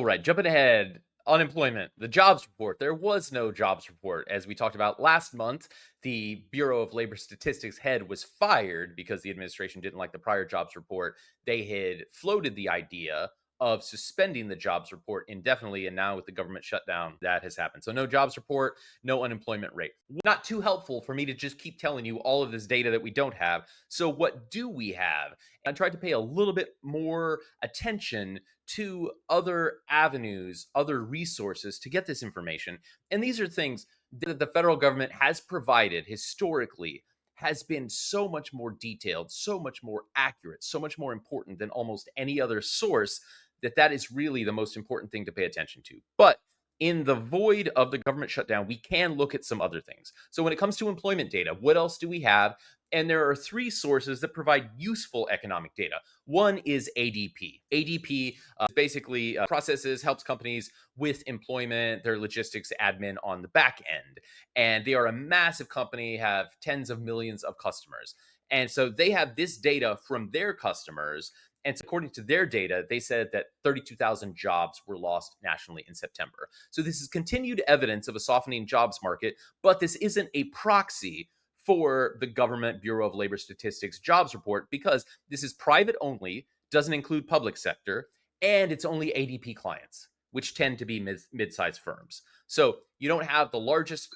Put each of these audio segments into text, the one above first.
All right, jumping ahead. Unemployment, the jobs report. There was no jobs report. As we talked about last month, the Bureau of Labor Statistics head was fired because the administration didn't like the prior jobs report. They had floated the idea of suspending the jobs report indefinitely. And now with the government shutdown, that has happened. So no jobs report, no unemployment rate. Not too helpful for me to just keep telling you all of this data that we don't have. So what do we have? I tried to pay a little bit more attention to other avenues, other resources to get this information. And these are things that the federal government has provided historically, has been so much more detailed, so much more accurate, so much more important than almost any other source, that is really the most important thing to pay attention to. But in the void of the government shutdown, we can look at some other things. So when it comes to employment data, what else do we have? And there are three sources that provide useful economic data. One is ADP. ADP basically processes, helps companies with employment, their logistics admin on the back end. And they are a massive company, have tens of millions of customers. And so they have this data from their customers. And so according to their data, they said that 32,000 jobs were lost nationally in September. So this is continued evidence of a softening jobs market, but this isn't a proxy for the Government Bureau of Labor Statistics jobs report because this is private only, doesn't include public sector, and it's only ADP clients, which tend to be mid-sized firms. So you don't have the largest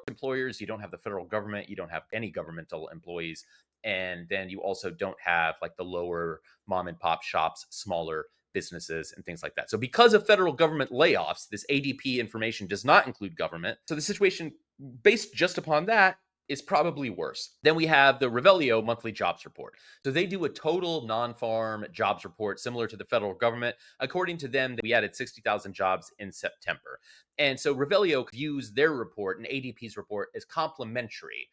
employers, you don't have the federal government, you don't have any governmental employees, and then you also don't have like the lower mom and pop shops, smaller businesses and things like that. So because of federal government layoffs, this ADP information does not include government. So the situation based just upon that is probably worse. Then we have the Revelio monthly jobs report. So they do a total non-farm jobs report similar to the federal government. According to them, we added 60,000 jobs in September. And so Revelio views their report and ADP's report as complementary.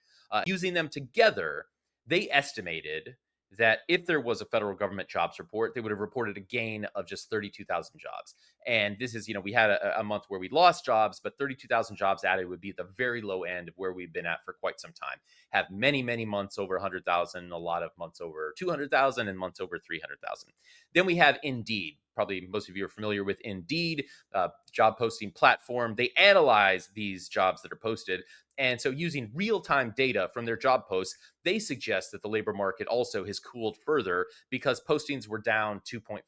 Using them together, they estimated that if there was a federal government jobs report, they would have reported a gain of just 32,000 jobs. And this is, we had a month where we lost jobs, but 32,000 jobs added would be at the very low end of where we've been at for quite some time. Have many, many months over 100,000, a lot of months over 200,000, and months over 300,000. Then we have Indeed. Probably most of you are familiar with Indeed, job posting platform. They analyze these jobs that are posted. And so using real-time data from their job posts, they suggest that the labor market also has cooled further because postings were down 2.5%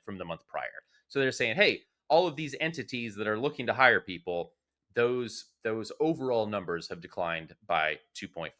from the month prior. So they're saying, hey, all of these entities that are looking to hire people, those overall numbers have declined by 2.5%.